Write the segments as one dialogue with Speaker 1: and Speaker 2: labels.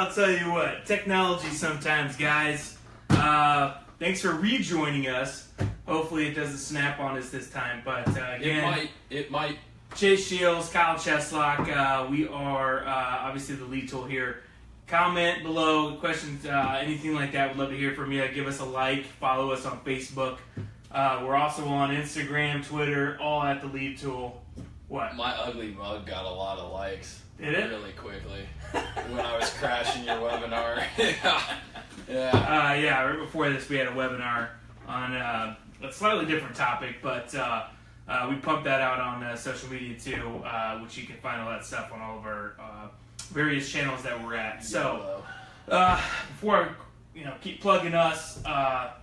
Speaker 1: I'll tell you what, technology sometimes, guys. Thanks for rejoining us. Hopefully it doesn't snap on us this time, but again,
Speaker 2: It might.
Speaker 1: Chase Shields, Kyle Cheslock, we are obviously the lead tool here. Comment below, questions, anything like that. We'd love to hear from you. Give us a like, follow us on Facebook. We're also on Instagram, Twitter, all at the lead tool. What?
Speaker 2: My ugly mug got a lot of likes.
Speaker 1: Did it?
Speaker 2: Really quickly. When I was crashing your webinar.
Speaker 1: Yeah, right before this we had a webinar on a slightly different topic, but we pumped that out on social media too, which you can find all that stuff on all of our various channels that we're at. So, before I keep plugging us, our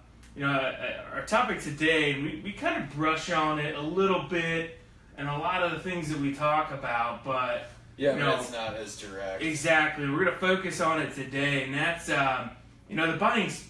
Speaker 1: topic today, we kind of brush on it a little bit, and a lot of the things that we talk about, but
Speaker 2: but it's not as direct.
Speaker 1: Exactly. We're going to focus on it today, and that's the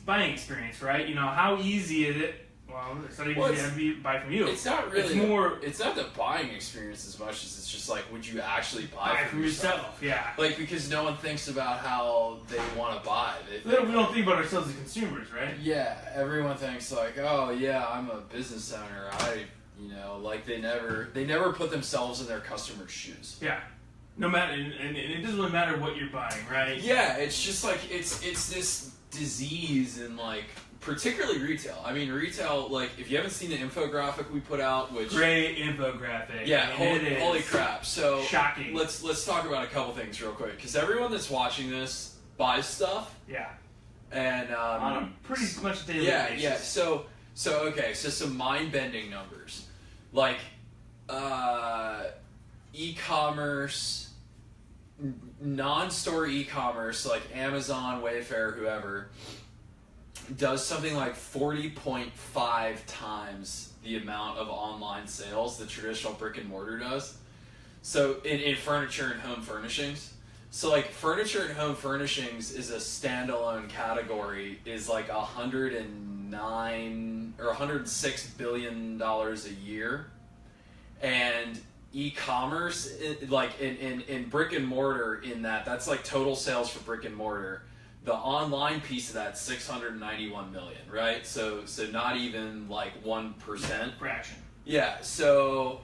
Speaker 1: buying experience, right? How easy is it? Well, it's not easy to buy from you.
Speaker 2: It's not really. It's not the buying experience as much as it's just like, would you actually buy from yourself?
Speaker 1: Yeah.
Speaker 2: Like, because no one thinks about how they want to buy.
Speaker 1: We don't think about ourselves as consumers, right?
Speaker 2: Yeah. Everyone thinks like, oh yeah, I'm a business owner. They never put themselves in their customer's shoes.
Speaker 1: Yeah. No matter, and it doesn't really matter what you're buying, right?
Speaker 2: Yeah, it's just like it's this disease in like particularly retail. I mean, retail, like if you haven't seen the infographic we put out, which
Speaker 1: great infographic.
Speaker 2: Yeah, holy crap. So
Speaker 1: shocking.
Speaker 2: Let's talk about a couple things real quick because everyone that's watching this buys stuff.
Speaker 1: Yeah.
Speaker 2: And
Speaker 1: on a pretty much daily basis.
Speaker 2: Yeah. So some mind-bending numbers, like e-commerce. Non-store e-commerce like Amazon, Wayfair, whoever, does something like 40.5 times the amount of online sales the traditional brick and mortar does. So in furniture and home furnishings. So like furniture and home furnishings is a standalone category, is like $109 or $106 billion a year. And e-commerce, like in brick and mortar, that's like total sales for brick and mortar. The online piece of that's 691 million, right? So not even like 1%.
Speaker 1: Fraction.
Speaker 2: Yeah. So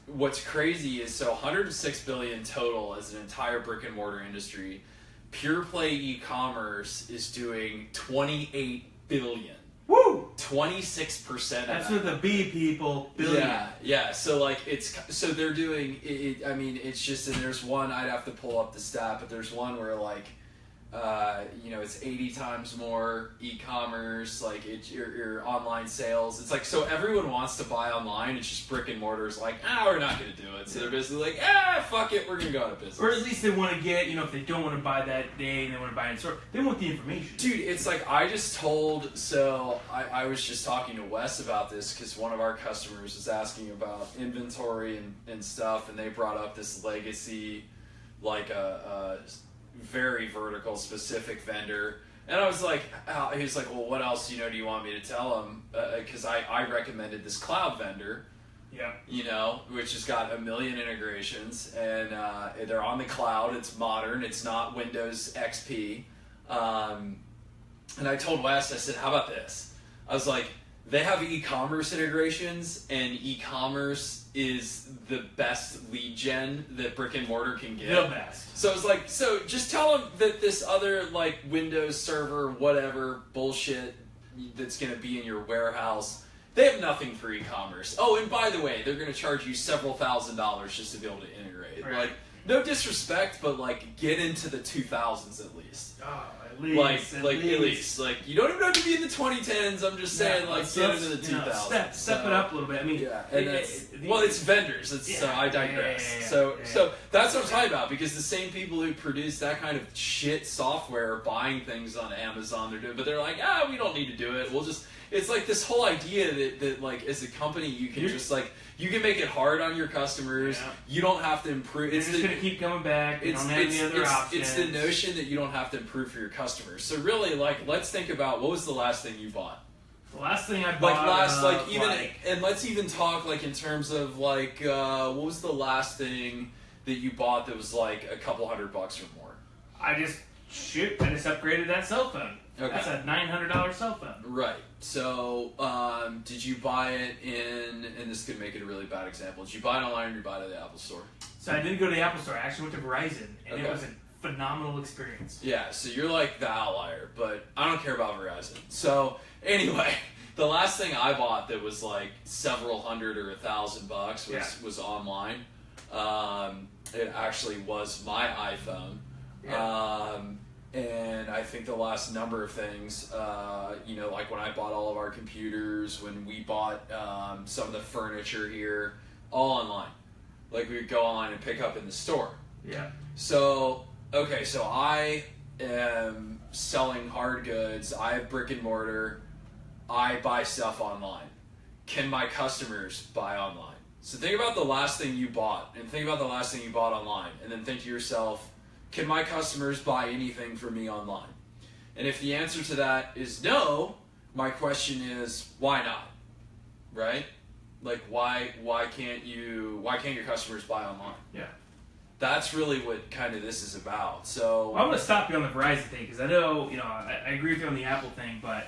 Speaker 2: what's crazy is 106 billion total as an entire brick and mortar industry. Pure play e-commerce is doing 28 billion.
Speaker 1: Woo!
Speaker 2: 26% of
Speaker 1: that's
Speaker 2: that.
Speaker 1: with a B, people. Billion.
Speaker 2: Yeah. So like they're doing it. I mean, it's just, and there's one, I'd have to pull up the stat, but there's one where like, it's 80 times more e-commerce. Like your online sales. It's like, so everyone wants to buy online. It's just brick and mortar is like, we're not going to do it. So they're basically like, fuck it, we're going to go out of business.
Speaker 1: Or at least they want to get, if they don't want to buy that day and they want to buy in store, they want the information.
Speaker 2: Dude, it's like I was just talking to Wes about this because one of our customers was asking about inventory and stuff, and they brought up this legacy, like a very vertical specific vendor. And I was like, he was like, well, what else, do you want me to tell him? Because I recommended this cloud vendor.
Speaker 1: Yeah.
Speaker 2: Which has got 1 million integrations, and they're on the cloud. It's modern. It's not Windows XP. And I told Wes, I said, how about this? I was like, they have e-commerce integrations, and e-commerce is the best lead gen that brick and mortar can get.
Speaker 1: The best.
Speaker 2: So it's like, so just tell them that this other like Windows server, whatever bullshit that's going to be in your warehouse, they have nothing for e-commerce. Oh, and by the way, they're going to charge you several $1,000s just to be able to integrate.
Speaker 1: Right.
Speaker 2: Like, no disrespect, but like get into the 2000s at least.
Speaker 1: Oh, at least.
Speaker 2: At least. Like, you don't even have to be in the 2010s. I'm just saying, get into the 2000s.
Speaker 1: Step it up a little bit. I mean,
Speaker 2: it's vendors. So I digress.
Speaker 1: Yeah.
Speaker 2: So that's what I'm talking about, because the same people who produce that kind of shit software are buying things on Amazon. But they're like, we don't need to do it. We'll just. It's like this whole idea that like as a company you can just like you can make it hard on your customers. Yeah. You don't have to improve.
Speaker 1: It's just gonna keep coming back. You don't have any other options.
Speaker 2: It's the notion that you don't have to improve for your customers. So really, like, let's think about what was the last thing you bought.
Speaker 1: The last thing I bought.
Speaker 2: And let's even talk like in terms of like what was the last thing that you bought that was like a couple $100 or more?
Speaker 1: I just shoot, I just upgraded that cell phone.
Speaker 2: Okay.
Speaker 1: That's a $900 cell phone.
Speaker 2: Right. So, did you buy it in? And this could make it a really bad example. Did you buy it online or did you buy it at the Apple Store?
Speaker 1: So I didn't go to the Apple Store. I actually went to Verizon, and
Speaker 2: Okay.
Speaker 1: it was a phenomenal experience.
Speaker 2: Yeah. So you're like the outlier, but I don't care about Verizon. So anyway, the last thing I bought that was like several hundred or $1,000 was online. It actually was my iPhone.
Speaker 1: Yeah.
Speaker 2: And I think the last number of things, like when I bought all of our computers, when we bought some of the furniture here, all online. Like we would go online and pick up in the store.
Speaker 1: Yeah.
Speaker 2: So, okay, so I am selling hard goods. I have brick and mortar. I buy stuff online. Can my customers buy online? So think about the last thing you bought, and think about the last thing you bought online, and then think to yourself, can my customers buy anything from me online? And if the answer to that is no, my question is, why not? Right? Like, why can't your customers buy online?
Speaker 1: Yeah.
Speaker 2: That's really what kind of this is about. So
Speaker 1: Well, I'm going to stop you on the Verizon thing because I know, I agree with you on the Apple thing, but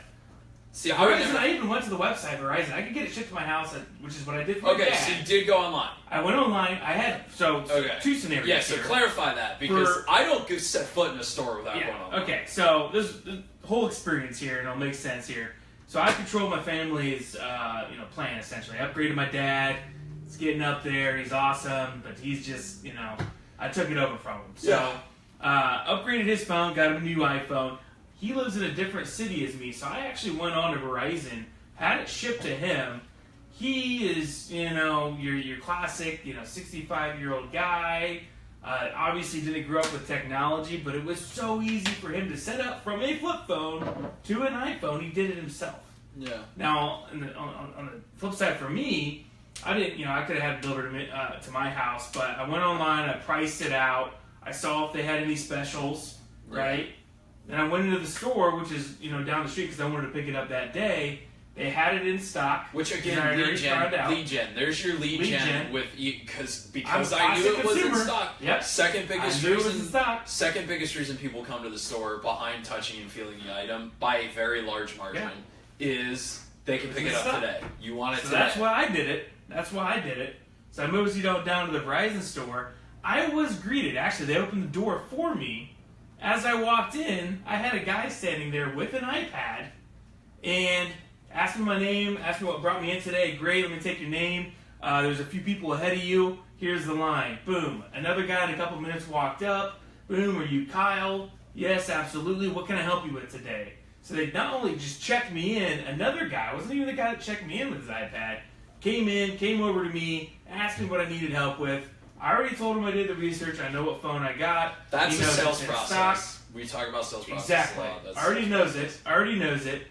Speaker 2: see, I would
Speaker 1: Verizon,
Speaker 2: never.
Speaker 1: I even went to the website Verizon. I could get it shipped to my house, which is what I did for my
Speaker 2: Okay,
Speaker 1: dad.
Speaker 2: so you did go online.
Speaker 1: I went online. I had
Speaker 2: Okay.
Speaker 1: two scenarios.
Speaker 2: Yeah, so
Speaker 1: here.
Speaker 2: clarify that because I don't go set foot in a store without going
Speaker 1: Yeah.
Speaker 2: online.
Speaker 1: Okay. So there's the whole experience here, and it'll make sense here. So I control my family's, plan essentially. I upgraded my dad. He's getting up there. He's awesome, but he's just, I took it over from him. So upgraded his phone, got him a new iPhone. He lives in a different city as me, so I actually went on to Verizon, had it shipped to him. He is, your classic, 65-year-old guy. Obviously didn't grow up with technology, but it was so easy for him to set up from a flip phone to an iPhone. He did it himself.
Speaker 2: Yeah.
Speaker 1: Now, on the flip side for me, I didn't, I could have had it delivered to my house, but I went online, I priced it out, I saw if they had any specials, right? Then I went into the store, which is, down the street because I wanted to pick it up that day. They had it in stock.
Speaker 2: Which
Speaker 1: and I
Speaker 2: again,
Speaker 1: already
Speaker 2: lead
Speaker 1: tried it out.
Speaker 2: gen. There's your lead gen
Speaker 1: gen.
Speaker 2: with because
Speaker 1: I'm a
Speaker 2: I knew
Speaker 1: classic
Speaker 2: it was in
Speaker 1: consumer.
Speaker 2: stock.
Speaker 1: Yep.
Speaker 2: Second biggest
Speaker 1: I knew it was in
Speaker 2: reason.
Speaker 1: stock.
Speaker 2: Second biggest reason people come to the store behind touching and feeling the item by a very large margin is they can pick it up
Speaker 1: stock.
Speaker 2: today. You want it
Speaker 1: So
Speaker 2: today.
Speaker 1: that's why I did it. So I moved, down to the Verizon store. I was greeted. Actually, they opened the door for me. As I walked in, I had a guy standing there with an iPad and asked me my name, asked me what brought me in today. Great, let me take your name. There's a few people ahead of you. Here's the line. Boom. Another guy in a couple minutes walked up. Boom, are you Kyle? Yes, absolutely. What can I help you with today? So they not only just checked me in, another guy, wasn't even the guy that checked me in with his iPad, came over to me, asked me what I needed help with. I already told him I did the research. I know what phone I got.
Speaker 2: That's
Speaker 1: He
Speaker 2: the
Speaker 1: knows
Speaker 2: sales
Speaker 1: it's in
Speaker 2: process.
Speaker 1: stock.
Speaker 2: We talk about sales process
Speaker 1: Exactly.
Speaker 2: a lot. That's,
Speaker 1: Already knows it.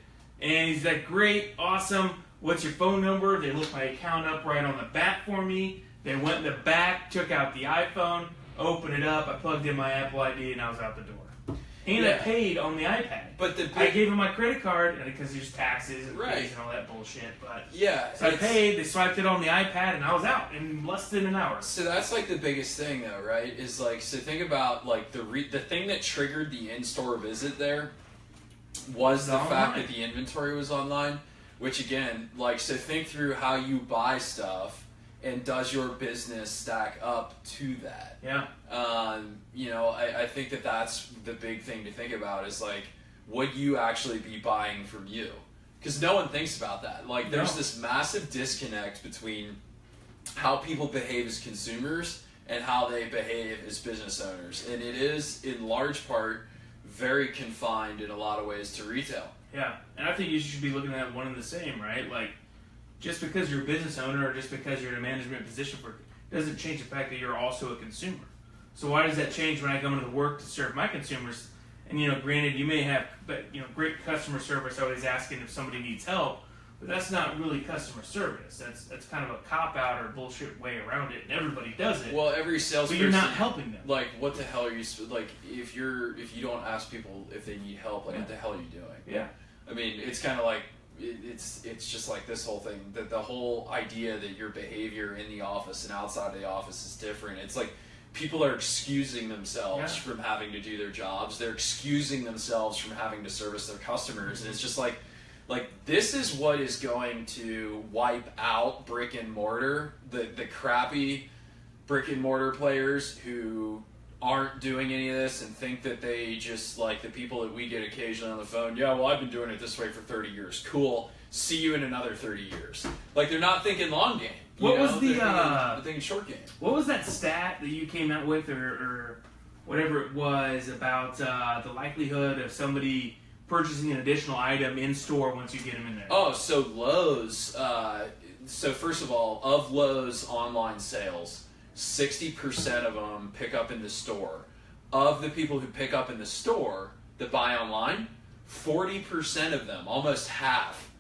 Speaker 1: And he's like, great, awesome. What's your phone number? They looked my account up right on the back for me. They went in the back, took out the iPhone, opened it up. I plugged in my Apple ID, and I was out the door. And I paid on the iPad.
Speaker 2: But the
Speaker 1: I
Speaker 2: big,
Speaker 1: gave him my credit card, and because there's taxes and
Speaker 2: Right.
Speaker 1: fees and all that bullshit. But
Speaker 2: yeah.
Speaker 1: so I
Speaker 2: it's-
Speaker 1: paid. They swiped it on the iPad, and I was out in less than an hour.
Speaker 2: So that's like the biggest thing, though, right? Is like, so think about like the thing that triggered the in-store visit there was the fact
Speaker 1: Online.
Speaker 2: that the inventory was online. Which again, like, so think through how you buy stuff, and does your business stack up to that?
Speaker 1: Yeah.
Speaker 2: I think that that's the big thing to think about is like, would you actually be buying from you? Because no one thinks about that. Like, there's
Speaker 1: No.
Speaker 2: this massive disconnect between how people behave as consumers and how they behave as business owners. And it is, in large part, very confined in a lot of ways to retail.
Speaker 1: Yeah, and I think you should be looking at one and the same, right? Like, just because you're a business owner or just because you're in a management position doesn't change the fact that you're also a consumer. So why does that change when I come into work to serve my consumers? And granted, you may have, great customer service, always asking if somebody needs help, but that's not really customer service. That's kind of a cop out or bullshit way around it, and everybody does it.
Speaker 2: Well, every
Speaker 1: but
Speaker 2: salesperson,
Speaker 1: you're not helping them.
Speaker 2: like, what the hell are you like? If you don't ask people if they need help, like, what the hell are you doing?
Speaker 1: Yeah.
Speaker 2: I mean, it's kind of like it's just like this whole thing, that the whole idea that your behavior in the office and outside of the office is different. It's like people are excusing themselves
Speaker 1: Yeah.
Speaker 2: from having to do their jobs. They're excusing themselves from having to service their customers, and it's just like this is what is going to wipe out brick and mortar, the crappy brick and mortar players who aren't doing any of this and think that they just, like the people that we get occasionally on the phone, yeah, well, I've been doing it this way for 30 years. Cool. See you in another 30 years. Like, they're not thinking long game.
Speaker 1: What was
Speaker 2: they're thinking short game.
Speaker 1: What was that stat that you came out with, or whatever it was, about the likelihood of somebody purchasing an additional item in store once you get them in there?
Speaker 2: Oh, so Lowe's. So first of all, of Lowe's online sales, 60% of them pick up in the store. Of the people who pick up in the store that buy online, 40% of them, almost half,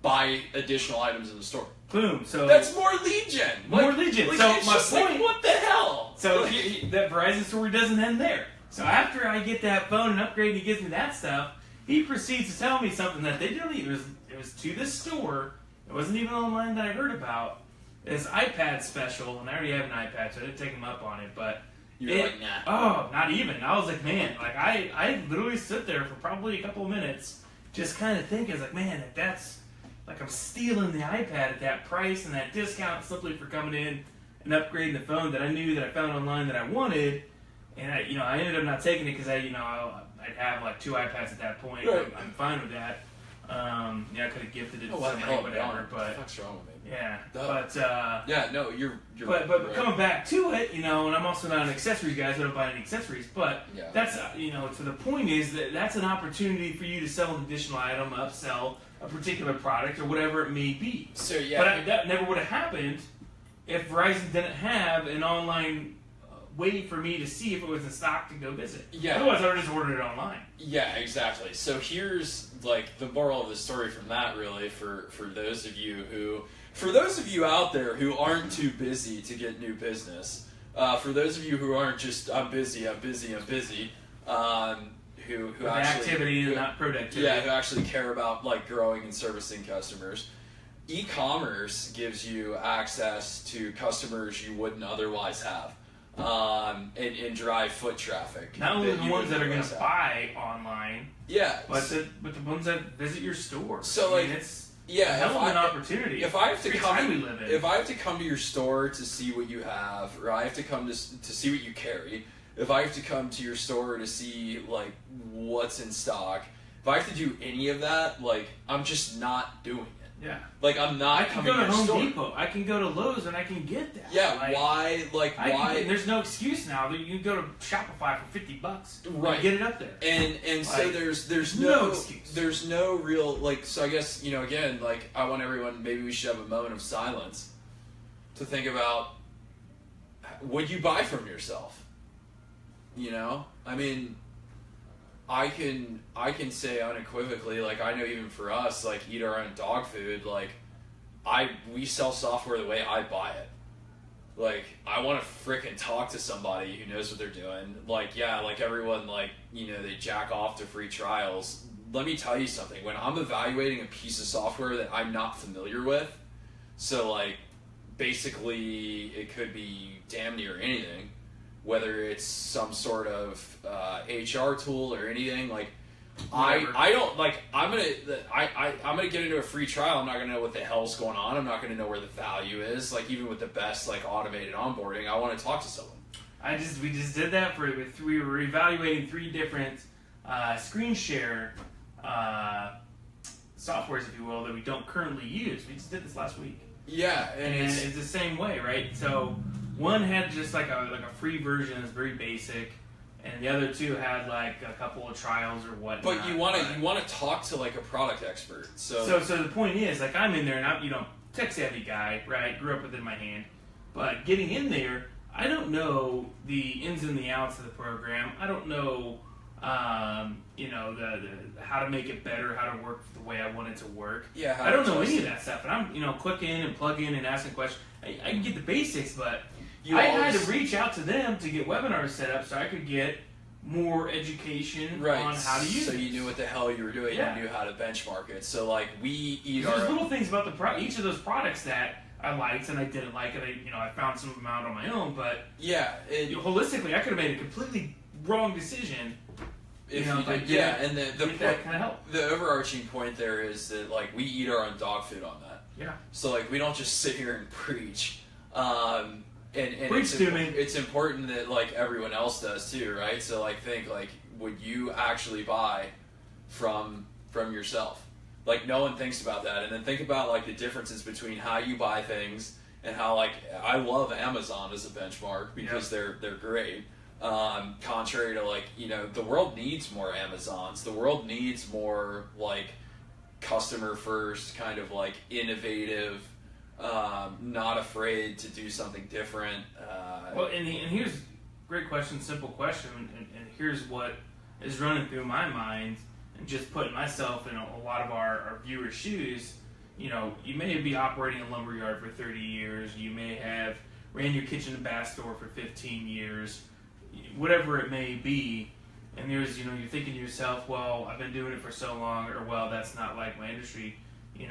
Speaker 2: buy additional items in the store.
Speaker 1: Boom. So
Speaker 2: That's more lead gen.
Speaker 1: More lead gen. So
Speaker 2: it's
Speaker 1: my
Speaker 2: just
Speaker 1: point-
Speaker 2: like, what the hell?
Speaker 1: So that Verizon story doesn't end there. So after I get that phone and upgrade, and he gives me that stuff. He proceeds to tell me something that they didn't even. It was to this store. It wasn't even online that I heard about. This iPad special, and I already have an iPad, so I didn't take him up on it. But
Speaker 2: You're like, nah.
Speaker 1: Oh, not even. I was like, man, like I literally sit there for probably a couple of minutes, just kind of thinking, like, man, that's like I'm stealing the iPad at that price and that discount simply for coming in and upgrading the phone that I knew that I found online that I wanted, and I ended up not taking it because I'd have like 2 iPads at that point.
Speaker 2: Right.
Speaker 1: I'm fine with that. I could have gifted it to
Speaker 2: Oh, what the hell,
Speaker 1: somebody, whatever.
Speaker 2: what the
Speaker 1: But
Speaker 2: fuck's wrong with me?
Speaker 1: yeah,
Speaker 2: Duh.
Speaker 1: but.
Speaker 2: Yeah, no, you're
Speaker 1: But
Speaker 2: right.
Speaker 1: coming back to it, and I'm also not an accessories guy, so I don't buy any accessories. But
Speaker 2: Yeah.
Speaker 1: that's so the point is that that's an opportunity for you to sell an additional item, upsell a particular product, or whatever it may be.
Speaker 2: So yeah,
Speaker 1: But that never would have happened if Verizon didn't have an online way for me to see if it was in stock to go visit.
Speaker 2: Yeah.
Speaker 1: Otherwise, I would have just ordered it online.
Speaker 2: yeah, exactly. So here's like the moral of the story from that, really, for those of you out there who aren't too busy to get new business, for those of you who aren't just I'm busy, who
Speaker 1: With
Speaker 2: actually
Speaker 1: activity
Speaker 2: who,
Speaker 1: and not productivity.
Speaker 2: yeah, who actually care about like growing and servicing customers. E-commerce gives you access to customers you wouldn't otherwise have, and drive foot traffic.
Speaker 1: Not only the
Speaker 2: you
Speaker 1: ones that are
Speaker 2: wouldn't
Speaker 1: going to
Speaker 2: otherwise have.
Speaker 1: buy online,
Speaker 2: Yeah,
Speaker 1: but the ones that visit your store.
Speaker 2: So,
Speaker 1: I mean,
Speaker 2: like,
Speaker 1: it's
Speaker 2: yeah.
Speaker 1: a hell of an opportunity.
Speaker 2: If I have to
Speaker 1: It's
Speaker 2: come,
Speaker 1: the time we live in.
Speaker 2: if I have to come to your store to see what you have, or I have to come to see what you carry, if I have to come to your store to see like what's in stock, if I have to do any of that, like I'm just not doing it.
Speaker 1: Yeah.
Speaker 2: Like I'm not
Speaker 1: I can
Speaker 2: coming
Speaker 1: go to
Speaker 2: your
Speaker 1: Home
Speaker 2: store.
Speaker 1: Depot. I can go to Lowe's and I can get that.
Speaker 2: Yeah,
Speaker 1: Like,
Speaker 2: why? Like why?
Speaker 1: There's no excuse now. You can go to Shopify for $50.
Speaker 2: Right.
Speaker 1: And get it up there.
Speaker 2: And so
Speaker 1: Like,
Speaker 2: there's
Speaker 1: no
Speaker 2: no
Speaker 1: excuse.
Speaker 2: there's no real like so I guess again like I want everyone maybe we should have a moment of silence to think about would you buy from yourself? I mean I can say unequivocally, like I know even for us, like eat our own dog food, like we sell software the way I buy it. Like I want to frickin' talk to somebody who knows what they're doing. Like yeah, like everyone like they jack off to free trials. Let me tell you something. When I'm evaluating a piece of software that I'm not familiar with, so like basically it could be damn near anything. Whether it's some sort of HR tool or anything, like
Speaker 1: Whatever.
Speaker 2: I don't like I'm gonna get into a free trial. I'm not gonna know what the hell's going on. I'm not gonna know where the value is. Like even with the best like automated onboarding, I want to talk to someone.
Speaker 1: We just did that we were evaluating 3 different screen share softwares, if you will, that we don't currently use. We just did this last week.
Speaker 2: Yeah,
Speaker 1: And it's the same way, right? So one had just like a free version that's very basic, and the other 2 had like a couple of trials or whatnot.
Speaker 2: but you want to talk to like a product expert. So
Speaker 1: the point is, like I'm in there and I'm tech savvy guy, right? Grew up with it in my hand, but getting in there, I don't know the ins and the outs of the program. I don't know, the how to make it better, how to work the way I want it to work.
Speaker 2: yeah, how
Speaker 1: I don't
Speaker 2: to
Speaker 1: know
Speaker 2: test
Speaker 1: any of
Speaker 2: it.
Speaker 1: that stuff, and I'm clicking and plugging and asking questions. I can get the basics, but
Speaker 2: You
Speaker 1: I
Speaker 2: always-
Speaker 1: had to reach out to them to get webinars set up so I could get more education
Speaker 2: right.
Speaker 1: on how to use
Speaker 2: so
Speaker 1: it.
Speaker 2: you knew what the hell you were doing.
Speaker 1: Yeah.
Speaker 2: You knew how to benchmark it. So like we eat
Speaker 1: There's
Speaker 2: our
Speaker 1: little things about each of those products that I liked and I didn't like, and I found some of them out on my own. But
Speaker 2: yeah,
Speaker 1: holistically, I could have made a completely wrong decision.
Speaker 2: If
Speaker 1: you know,
Speaker 2: you did, yeah, and the
Speaker 1: that kind of help.
Speaker 2: The overarching point there is that like we eat our own dog food on that.
Speaker 1: Yeah.
Speaker 2: So like we don't just sit here and preach. And it's important that like everyone else does too, right? So like think like, would you actually buy from yourself? Like no one thinks about that, and then think about like the differences between how you buy things and how like I love Amazon as a benchmark because they're great. Contrary to like the world needs more Amazons. The world needs more like customer first, kind of like innovative, not afraid to do something different.
Speaker 1: Well, and here's a great question, simple question, and here's what is running through my mind, and just putting myself in a lot of our viewers' shoes. You may be operating a lumberyard for 30 years. You may have ran your kitchen and bath store for 15 years. Whatever it may be, and there's you're thinking to yourself, well, I've been doing it for so long, or well, that's not like my industry. We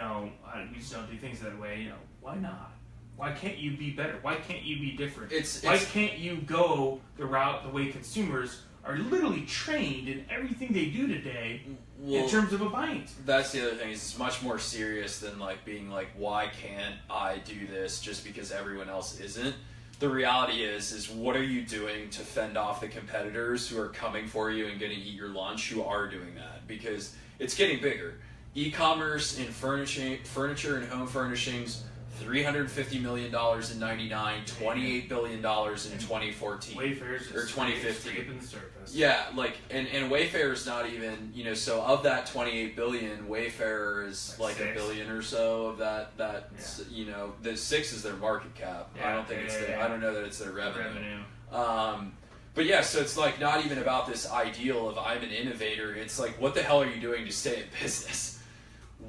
Speaker 1: just don't do things that way. Why not? Why can't you be better? Why can't you be different? Why can't you go the way consumers are literally trained in everything they do today in terms of a buying experience?
Speaker 2: That's the other thing. Is it's much more serious than like being like, why can't I do this just because everyone else isn't? The reality is what are you doing to fend off the competitors who are coming for you and going to eat your lunch who are doing that? Because it's getting bigger. E-commerce in furniture and home furnishings, $350 million in '99, $28 billion in 2014
Speaker 1: Wayfair's
Speaker 2: or 2015.
Speaker 1: Scraping the surface.
Speaker 2: Yeah, like and Wayfair is not even so of that 28 billion, Wayfair is like $1 billion or so of that. The 6 is their market cap.
Speaker 1: Yeah,
Speaker 2: I don't think I don't know that it's their revenue. But yeah, so it's like not even about this ideal of I'm an innovator. It's like, what the hell are you doing to stay in business?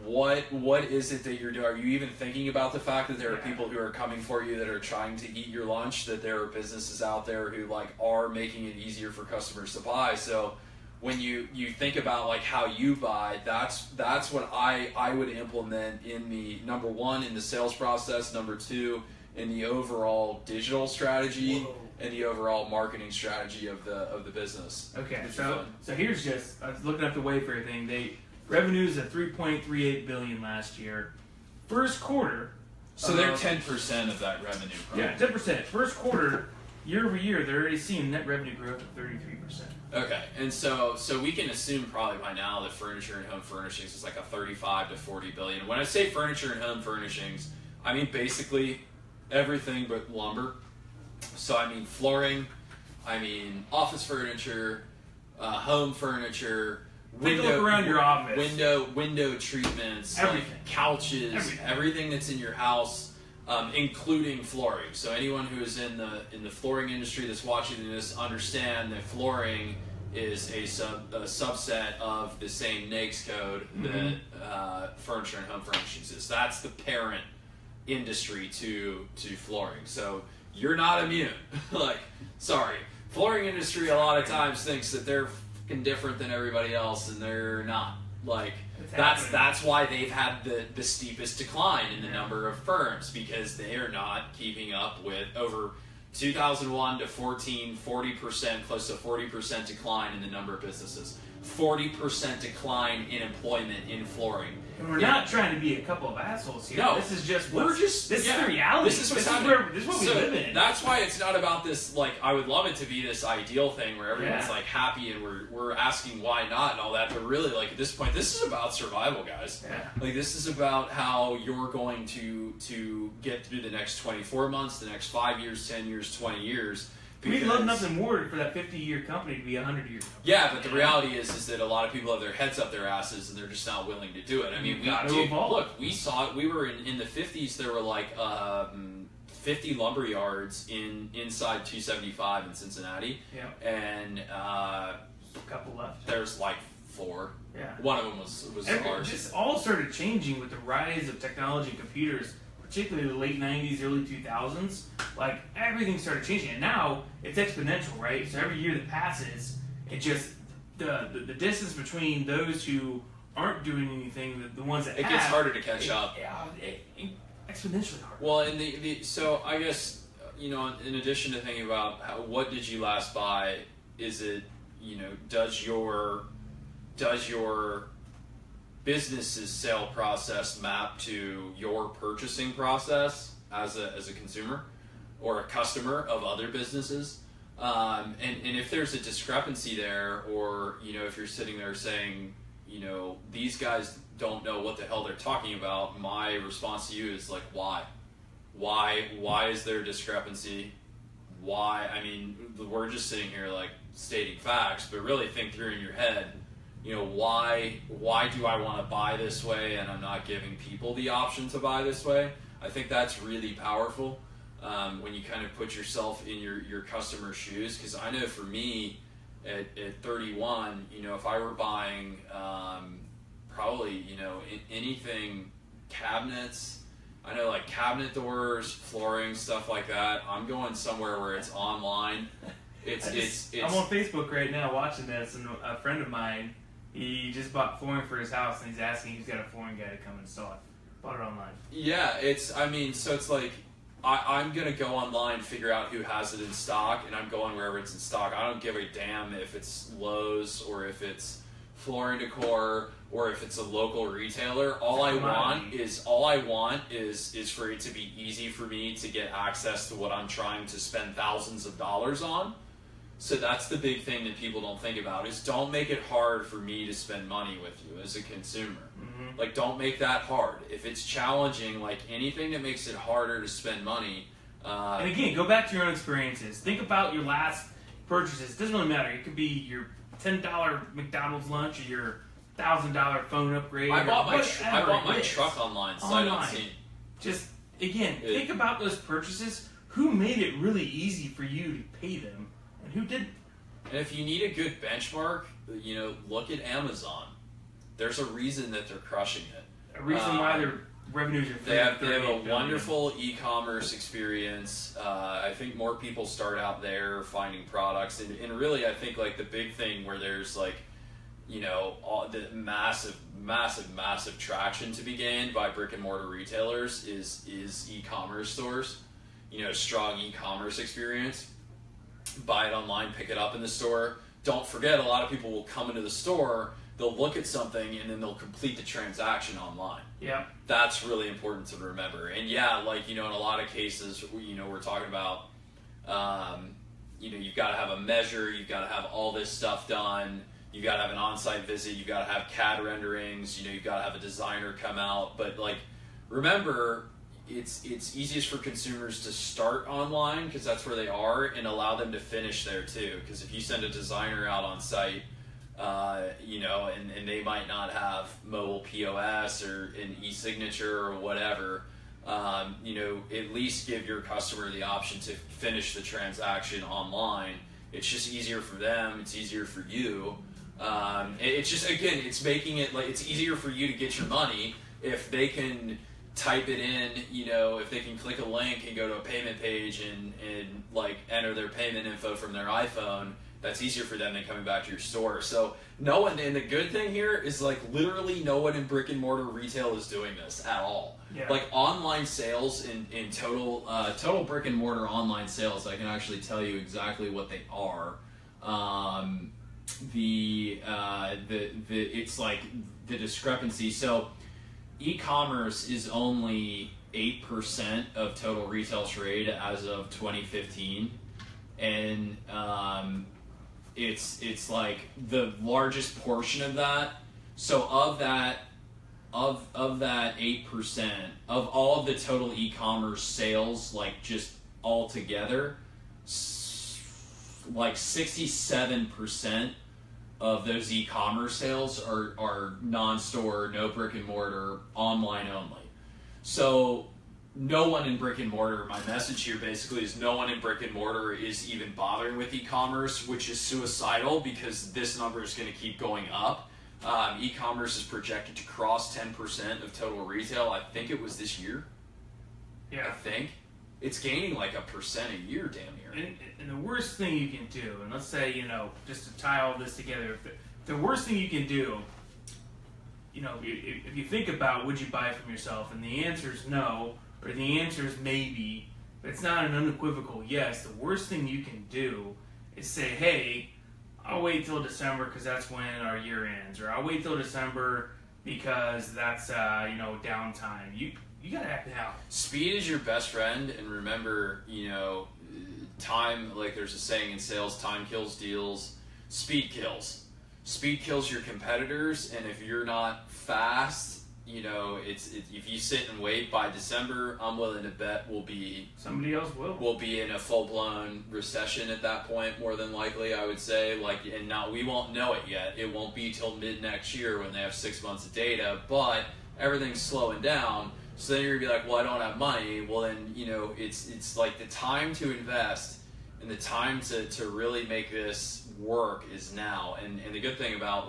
Speaker 2: What is it that you're doing? Are you even thinking about the fact that there are people who are coming for you that are trying to eat your lunch, that there are businesses out there who like are making it easier for customers to buy? So when you think about like how you buy, that's what I would implement in the number one in the sales process, number two in the overall digital strategy, and the overall marketing strategy of the business.
Speaker 1: Okay, so here's just I was looking up the Wayfair thing. Revenues at $3.38 billion last year. First quarter.
Speaker 2: So they're 10% of that revenue. Probably.
Speaker 1: Yeah, 10%. First quarter, year over year, they're already seeing net revenue growth of 33%.
Speaker 2: Okay, and so we can assume probably by now that furniture and home furnishings is like a 35 to 40 billion. When I say furniture and home furnishings, I mean basically everything but lumber. So I mean flooring, I mean office furniture, home furniture.
Speaker 1: Take a look around your office.
Speaker 2: Window treatments,
Speaker 1: everything,
Speaker 2: like couches, everything that's in your house, including flooring. So anyone who is in the flooring industry that's watching this understand that flooring is a subset of the same NAICS code that furniture and home furnishings is. That's the parent industry to flooring. So you're not immune. Like, sorry, flooring industry a lot of times thinks that they're different than everybody else, and they're not. Like that's why they've had the steepest decline in the number of firms, because they are not keeping up with over 2001 to 14, 40%, close to 40% decline in the number of businesses. 40% decline in employment in flooring.
Speaker 1: And we're not trying to be a couple of assholes here.
Speaker 2: No,
Speaker 1: this is just
Speaker 2: this
Speaker 1: is the reality.
Speaker 2: This is
Speaker 1: what we live in.
Speaker 2: That's why it's not about this. Like, I would love it to be this ideal thing where everyone's like happy and we're asking why not and all that. But really, like at this point, this is about survival, guys.
Speaker 1: Yeah.
Speaker 2: Like this is about how you're going to get through the next 24 months, the next 5 years, 10 years, 20 years.
Speaker 1: We'd love nothing more for that 50-year company to be 100-year company.
Speaker 2: Yeah, but the reality is that a lot of people have their heads up their asses and they're just not willing to do it. I mean, we saw it. We were in the 50s. There were like 50 lumber yards inside 275 in Cincinnati.
Speaker 1: Yeah.
Speaker 2: And
Speaker 1: a couple left.
Speaker 2: There's like 4.
Speaker 1: Yeah.
Speaker 2: One of them was ours.
Speaker 1: Just all started changing with the rise of technology and computers, particularly the late 90s, early 2000s. Like, everything started changing, and now it's exponential, right? So every year that passes, it just the distance between those who aren't doing anything, the ones that
Speaker 2: gets harder to catch up.
Speaker 1: exponentially harder.
Speaker 2: Well, and so I guess, in addition to thinking about what did you last buy, is it, does your business's sale process map to your purchasing process as a consumer or a customer of other businesses? And if there's a discrepancy there, or if you're sitting there saying, these guys don't know what the hell they're talking about, my response to you is like, why is there a discrepancy? Why? I mean, we're just sitting here like stating facts, but really think through in your head, why do I want to buy this way and I'm not giving people the option to buy this way? I think that's really powerful when you kind of put yourself in your customer's shoes. Because I know for me at 31, if I were buying probably, anything, cabinets, I know like cabinet doors, flooring, stuff like that, I'm going somewhere where it's online. I'm
Speaker 1: on Facebook right now watching this, and a friend of mine, he just bought flooring for his house, and he's asking who's got a flooring guy to come install it. Bought it online.
Speaker 2: Yeah, so it's like, I'm going to go online, figure out who has it in stock, and I'm going wherever it's in stock. I don't give a damn if it's Lowe's or if it's Floor & Decor or if it's a local retailer. All I want is for it to be easy for me to get access to what I'm trying to spend thousands of dollars on. So that's the big thing that people don't think about, is don't make it hard for me to spend money with you as a consumer. Mm-hmm. Like, don't make that hard. If it's challenging, like anything that makes it harder to spend money.
Speaker 1: And again, go back to your own experiences. Think about your last purchases. It doesn't really matter. It could be your $10 McDonald's lunch or your $1,000 phone upgrade.
Speaker 2: I bought my truck online.
Speaker 1: Just, again, think about those purchases. Who made it really easy for you to pay them? And who didn't?
Speaker 2: And if you need a good benchmark, look at Amazon. There's a reason that they're crushing it.
Speaker 1: A reason why their revenues are.
Speaker 2: They have a wonderful e-commerce experience. I think more people start out there finding products, and really, I think like the big thing where there's like, all the massive traction to be gained by brick and mortar retailers is e-commerce stores. Strong e-commerce experience. Buy it online, pick it up in the store. Don't forget, a lot of people will come into the store, they'll look at something, and then they'll complete the transaction online.
Speaker 1: Yeah.
Speaker 2: That's really important to remember. And yeah, like, in a lot of cases, we're talking about, you've got to have a measure, you've got to have all this stuff done, you've got to have an on-site visit, you've got to have CAD renderings, you've got to have a designer come out. But, like, remember, it's easiest for consumers to start online because that's where they are, and allow them to finish there too. Because if you send a designer out on site, and they might not have mobile POS or an e-signature or whatever, at least give your customer the option to finish the transaction online. It's just easier for them. It's easier for you. It's just, again, it's making it like it's easier for you to get your money if they can type it in, if they can click a link and go to a payment page and like enter their payment info from their iPhone. That's easier for them than coming back to your store. So no one, and the good thing here is like literally no one in brick and mortar retail is doing this at all.
Speaker 1: Yeah.
Speaker 2: Like online sales in total brick and mortar online sales, I can actually tell you exactly what they are. It's like the discrepancy. So e-commerce is only 8% of total retail trade as of 2015, and it's like the largest portion of that. So of that 8% of all of the total e-commerce sales, like just all together, like 67% of those e-commerce sales are non-store, no brick and mortar, online only. So no one in brick and mortar, my message here basically is no one in brick and mortar is even bothering with e-commerce, which is suicidal because this number is going to keep going up. E-commerce is projected to cross 10% of total retail. I think it was this year.
Speaker 1: Yeah.
Speaker 2: I think. It's gaining like 1% a year, damn near.
Speaker 1: And the worst thing you can do, and let's say, just to tie all this together, the worst thing you can do, if you think about would you buy it from yourself, and the answer is no, or the answer is maybe, but it's not an unequivocal yes, the worst thing you can do is say, hey, I'll wait till December because that's when our year ends, or I'll wait till December because that's downtime. You gotta act now.
Speaker 2: Speed is your best friend, and remember, time. Like there's a saying in sales: time kills deals. Speed kills. Speed kills your competitors, and if you're not fast, if you sit and wait, by December, I'm willing to bet
Speaker 1: somebody else
Speaker 2: will be in a full blown recession at that point. More than likely, I would say. We won't know it yet. It won't be till mid next year when they have 6 months of data, but everything's slowing down. So then you're gonna be like, well, I don't have money. Well, then it's like the time to invest and the time to really make this work is now. And the good thing about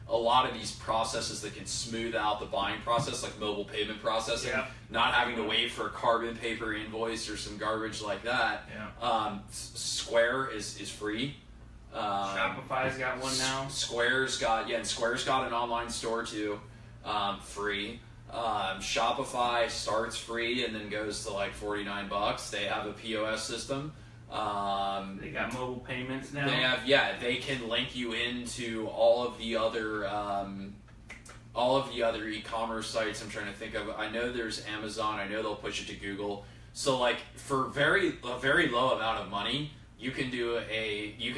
Speaker 2: a lot of these processes that can smooth out the buying process, like mobile payment processing, not having to wait for a carbon paper invoice or some garbage like that. Square is free.
Speaker 1: Shopify's got one now.
Speaker 2: Square's got an online store too, free. Shopify starts free and then goes to like $49. They have a POS system.
Speaker 1: They got mobile payments now.
Speaker 2: They can link you into all of the other e-commerce sites. I'm trying to think of. I know there's Amazon. I know they'll push it to Google. So for a very low amount of money, you can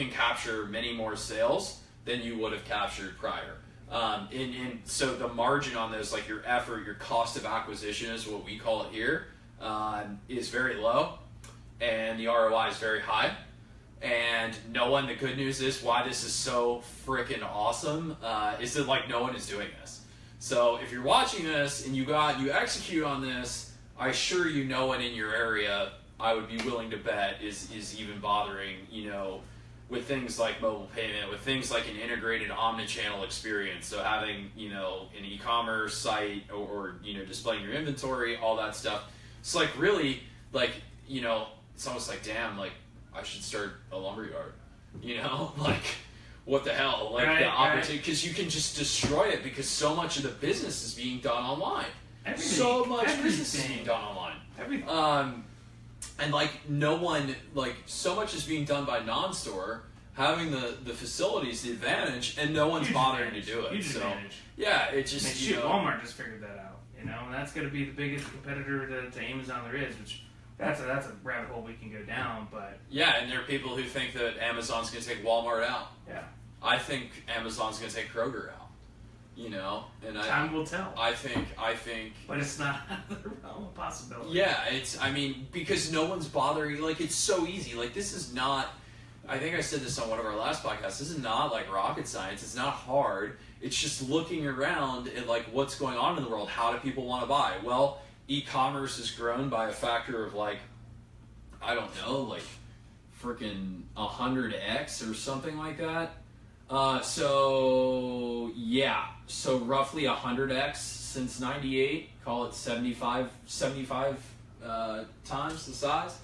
Speaker 2: capture many more sales than you would have captured prior. So the margin on those, like your effort, your cost of acquisition is what we call it here, is very low. And the ROI is very high. And the good news is why this is so freaking awesome is that no one is doing this. So if you're watching this and you execute on this, I assure no one in your area, I would be willing to bet, is even bothering, with things like mobile payment, with things like an integrated omnichannel experience. So having, an e-commerce site or displaying your inventory, all that stuff. It's really it's almost like, damn, I should start a lumberyard, what the hell, the opportunity, because you can just destroy it because so much of the business is being done online.
Speaker 1: Everything.
Speaker 2: So much business is being done online.
Speaker 1: Everything.
Speaker 2: And no one, so much is being done by non-store, having the facilities, the advantage, and no one's bothering to do it.
Speaker 1: Huge advantage.
Speaker 2: Yeah, it just,
Speaker 1: Walmart just figured that out, and that's going to be the biggest competitor to Amazon there is, which that's a rabbit hole we can go down, but...
Speaker 2: Yeah, and there are people who think that Amazon's going to take Walmart out.
Speaker 1: Yeah.
Speaker 2: I think Amazon's going to take Kroger out. And
Speaker 1: time will tell.
Speaker 2: I think...
Speaker 1: But it's not out of the realm of possibility.
Speaker 2: Yeah, because no one's bothering, it's so easy. This is not... I think I said this on one of our last podcasts. This is not rocket science. It's not hard. It's just looking around at what's going on in the world. How do people want to buy? Well, e-commerce has grown by a factor of freaking 100x or something like that. So roughly 100x since 98. Call it 75 times the size.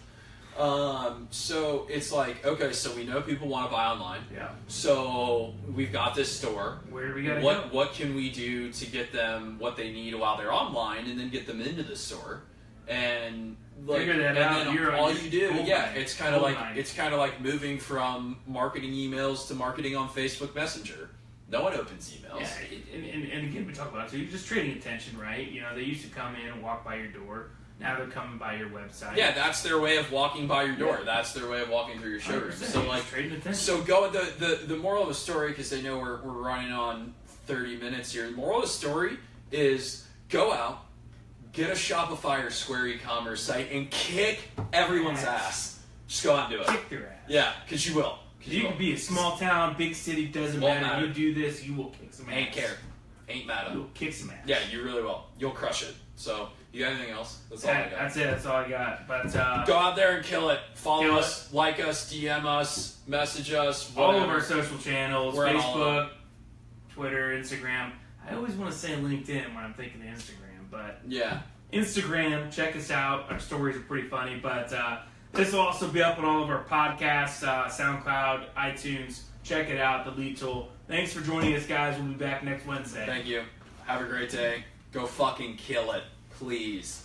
Speaker 2: So it's okay, so we know people want to buy online.
Speaker 1: Yeah.
Speaker 2: So we've got this store.
Speaker 1: Where do we gotta
Speaker 2: go? What can we do to get them what they need while they're online, and then get them into the store? And
Speaker 1: figure that out.
Speaker 2: It's kind of like moving from marketing emails to marketing on Facebook Messenger. No one opens emails.
Speaker 1: Yeah, and again, we talk about it. So you're just trading attention, right? They used to come in and walk by your door. Now they're coming by your website.
Speaker 2: Yeah, that's their way of walking by your door. Yeah. That's their way of walking through your showroom. So
Speaker 1: trading attention.
Speaker 2: So the moral of the story, because I know we're running on 30 minutes here. The moral of the story is go out, get a Shopify or Square e-commerce site, and kick everyone's ass. Just go out and do it.
Speaker 1: Kick their ass.
Speaker 2: Yeah, because you will.
Speaker 1: You can be a small town, big city, doesn't matter. You do this, you will kick some ass.
Speaker 2: Ain't care. Ain't mad.
Speaker 1: You'll kick some ass.
Speaker 2: Yeah, you really will. You'll crush it. So, you got anything else? That's all I got.
Speaker 1: That's it. That's all I got. But
Speaker 2: go out there and kill it. Follow us, like us, DM us, message us. Whatever.
Speaker 1: All of our social channels: Facebook, Twitter, Instagram. I always want to say LinkedIn when I'm thinking of Instagram, but
Speaker 2: yeah,
Speaker 1: Instagram. Check us out. Our stories are pretty funny. But this will also be up on all of our podcasts, SoundCloud, iTunes. Check it out. The Lead Tool. Thanks for joining us, guys. We'll be back next Wednesday.
Speaker 2: Thank you. Have a great day. Go fucking kill it, please.